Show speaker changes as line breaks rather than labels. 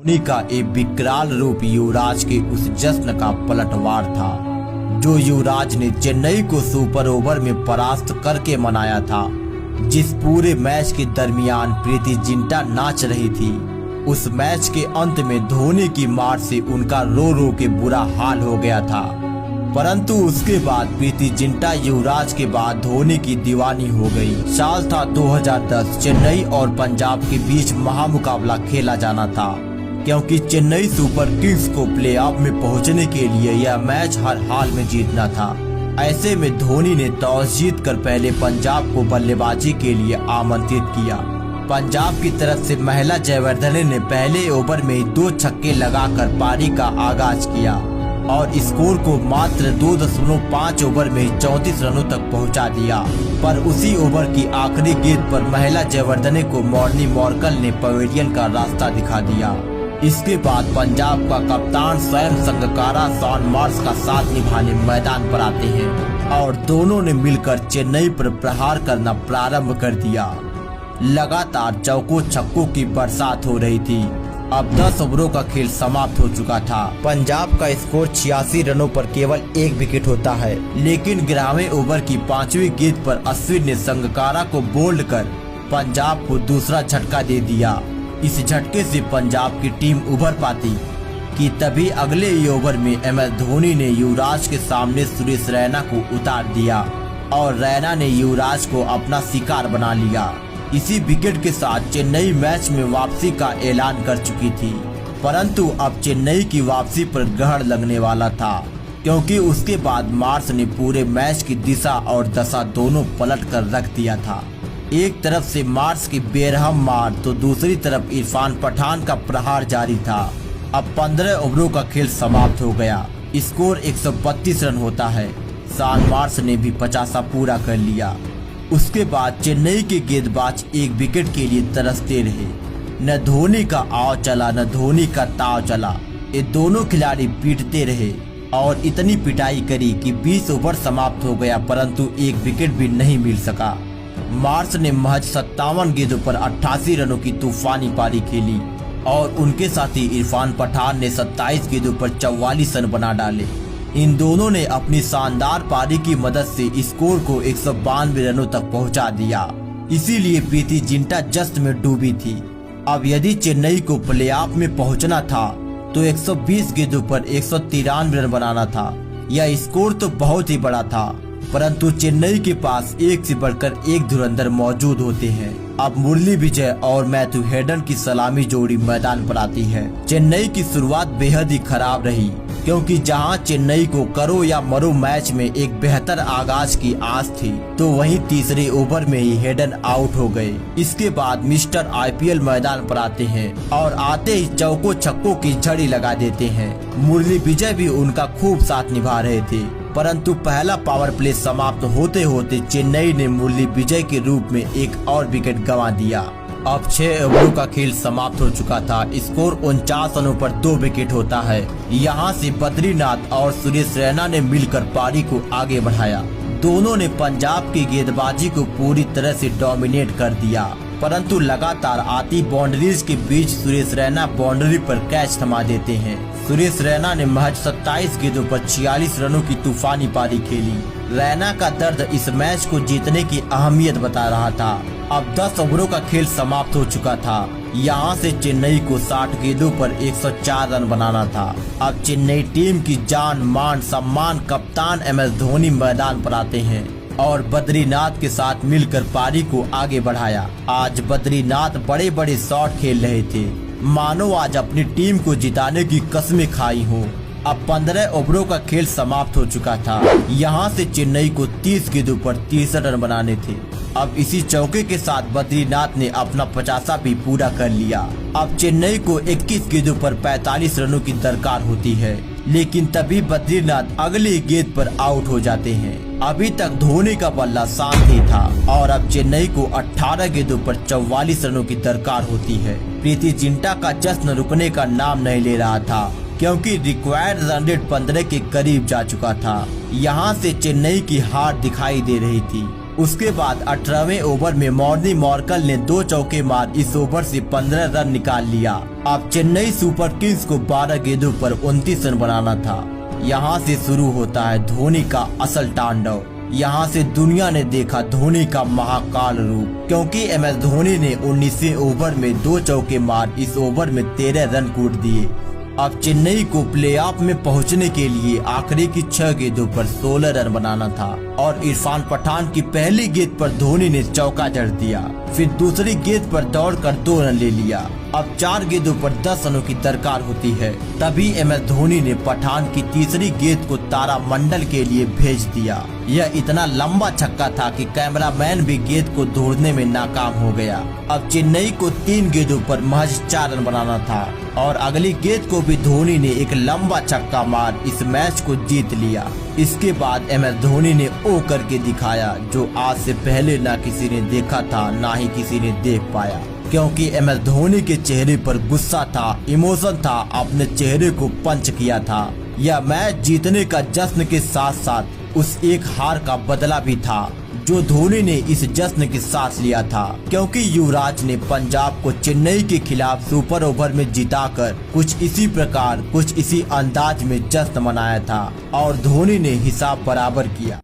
धोनी का एक विकराल रूप युवराज के उस जश्न का पलटवार था जो युवराज ने चेन्नई को सुपर ओवर में परास्त करके मनाया था। जिस पूरे मैच के दरमियान प्रीति जिंटा नाच रही थी, उस मैच के अंत में धोनी की मार से उनका रो रो के बुरा हाल हो गया था। परंतु उसके बाद प्रीति जिंटा युवराज के बाद धोनी की दीवानी हो गई। साल था 2010। चेन्नई और पंजाब के बीच महामुकाबला खेला जाना था, क्योंकि चेन्नई सुपर किंग्स को प्लेऑफ में पहुंचने के लिए यह मैच हर हाल में जीतना था। ऐसे में धोनी ने टॉस जीतकर पहले पंजाब को बल्लेबाजी के लिए आमंत्रित किया। पंजाब की तरफ से महिला जयवर्धने ने पहले ओवर में 2 छक्के लगाकर पारी का आगाज किया और स्कोर को मात्र 2.5 ओवर में 34 रनों तक पहुंचा दिया। पर उसी ओवर की आखिरी गेंद पर महिला जयवर्धने को मॉर्नी मॉर्कल ने पवेलियन का रास्ता दिखा दिया। इसके बाद पंजाब का कप्तान स्वयं संगकारा शॉन मार्श का साथ निभाने मैदान पर आते हैं और दोनों ने मिलकर चेन्नई पर प्रहार करना प्रारंभ कर दिया। लगातार चौकों छक्कों की बरसात हो रही थी। अब 10 ओवरों का खेल समाप्त हो चुका था। पंजाब का स्कोर 86 रनों पर केवल 1 विकेट होता है, लेकिन 11वें ओवर की 5वीं गेंद पर अश्विन ने संगकारा को बोल्ड कर पंजाब को दूसरा झटका दे दिया। इस झटके से पंजाब की टीम उभर पाती कि तभी अगले ही ओवर में MS धोनी ने युवराज के सामने सुरेश रैना को उतार दिया और रैना ने युवराज को अपना शिकार बना लिया। इसी विकेट के साथ चेन्नई मैच में वापसी का ऐलान कर चुकी थी, परंतु अब चेन्नई की वापसी पर ग्रहण लगने वाला था, क्योंकि उसके बाद मार्श ने पूरे मैच की दिशा और दशा दोनों पलट कर रख दिया था। एक तरफ से मार्श की बेरहम मार तो दूसरी तरफ इरफान पठान का प्रहार जारी था। अब 15 ओवरों का खेल समाप्त हो गया। स्कोर 132 रन होता है। शॉन मार्श ने भी 50 पूरा कर लिया। उसके बाद चेन्नई के गेंदबाज एक विकेट के लिए तरसते रहे। न धोनी का आव चला न धोनी का ताव चला। ये दोनों खिलाड़ी पीटते रहे और इतनी पिटाई करी कि 20 ओवर समाप्त हो गया, परंतु एक विकेट भी नहीं मिल सका। मार्श ने महज 57 गेंदों पर 88 रनों की तूफानी पारी खेली और उनके साथी इरफान पठान ने 27 गेंदों पर 44 रन बना डाले। इन दोनों ने अपनी शानदार पारी की मदद से स्कोर को 192 रनों तक पहुंचा दिया। इसीलिए प्रीति जिंटा जश्न में डूबी थी। अब यदि चेन्नई को प्लेऑफ में पहुंचना था तो 120 गेंदों पर 193 रन बनाना था। यह स्कोर तो बहुत ही बड़ा था, परंतु चेन्नई के पास एक से बढ़कर एक धुरंधर मौजूद होते हैं। अब मुरली विजय और मैथ्यू हेडन की सलामी जोड़ी मैदान पर आती है। चेन्नई की शुरुआत बेहद ही खराब रही, क्योंकि जहां चेन्नई को करो या मरो मैच में एक बेहतर आगाज की आस थी, तो वहीं तीसरे ओवर में ही हेडन आउट हो गए। इसके बाद मिस्टर IPL मैदान पर आते हैं और आते ही चौकों छक्कों की झड़ी लगा देते हैं। मुरली विजय भी उनका खूब साथ निभा रहे थे, परंतु पहला पावर प्ले समाप्त होते होते चेन्नई ने मुरली विजय के रूप में एक और विकेट गंवा दिया। अब 6 ओवरों का खेल समाप्त हो चुका था। स्कोर 49 रनों पर 2 विकेट होता है। यहां से बद्रीनाथ और सुरेश रैना ने मिलकर पारी को आगे बढ़ाया। दोनों ने पंजाब की गेंदबाजी को पूरी तरह से डोमिनेट कर दिया, परंतु लगातार आती बाउंड्रीज के बीच सुरेश रैना बाउंड्री पर कैच थमा देते हैं। सुरेश रैना ने महज 27 गेंदों पर 46 रनों की तूफानी पारी खेली। रैना का दर्द इस मैच को जीतने की अहमियत बता रहा था। अब 10 ओवरों का खेल समाप्त हो चुका था। यहां से चेन्नई को 60 गेंदों पर 104 रन बनाना था। अब चेन्नई टीम की जान मान सम्मान कप्तान MS धोनी मैदान पर आते हैं और बद्रीनाथ के साथ मिलकर पारी को आगे बढ़ाया। आज बद्रीनाथ बड़े बड़े शॉट खेल रहे थे, मानो आज अपनी टीम को जिताने की कसमें खाई हो। अब 15 ओवरों का खेल समाप्त हो चुका था। यहां से चेन्नई को 30 गेंदों पर 30 रन बनाने थे। अब इसी चौके के साथ बद्रीनाथ ने अपना 50 भी पूरा कर लिया। अब चेन्नई को 21 गेंदों पर 45 रनों की दरकार होती है, लेकिन तभी बद्रीनाथ अगली गेंद पर आउट हो जाते हैं। अभी तक धोनी का बल्ला शांत ही था और अब चेन्नई को 18 गेंदों पर 44 रनों की दरकार होती है। प्रीति जिंटा का जश्न रुकने का नाम नहीं ले रहा था, क्योंकि रिक्वायर्ड रन रेट 15 के करीब जा चुका था। यहाँ से चेन्नई की हार दिखाई दे रही थी। उसके बाद 18वें ओवर में मॉर्नी मॉर्कल ने 2 चौके मार इस ओवर से 15 रन निकाल लिया। अब चेन्नई सुपर किंग्स को 12 गेंदों पर 29 रन बनाना था। यहाँ से शुरू होता है धोनी का असल तांडव। यहाँ से दुनिया ने देखा धोनी का महाकाल रूप, क्योंकि MS धोनी ने 19वें ओवर में 2 चौके मार इस ओवर में 13 रन कूट दिए। अब चेन्नई को प्लेऑफ में पहुंचने के लिए आखिरी की 6 गेंदों पर 16 रन बनाना था और इरफान पठान की पहली गेंद पर धोनी ने चौका जड़ दिया। फिर दूसरी गेंद पर दौड़कर 2 रन ले लिया। अब 4 गेंदों पर 10 रनों की दरकार होती है। तभी MS धोनी ने पठान की तीसरी गेंद को तारामंडल के लिए भेज दिया। यह इतना लंबा छक्का था कि कैमरामैन भी गेंद को ढूंढने में नाकाम हो गया। अब चेन्नई को 3 गेंदों पर महज 4 रन बनाना था और अगली गेंद को भी धोनी ने एक लंबा छक्का मार इस मैच को जीत लिया। इसके बाद MS धोनी ने ओ करके दिखाया, जो आज से पहले ना किसी ने देखा था ना ही किसी ने देख पाया, क्योंकि MS धोनी के चेहरे पर गुस्सा था, इमोशन था, अपने चेहरे को पंच किया था। यह मैच जीतने का जश्न के साथ साथ उस एक हार का बदला भी था जो धोनी ने इस जश्न के साथ लिया था, क्योंकि युवराज ने पंजाब को चेन्नई के खिलाफ सुपर ओवर में जिताकर कुछ इसी प्रकार कुछ इसी अंदाज में जश्न मनाया था और धोनी ने हिसाब बराबर किया।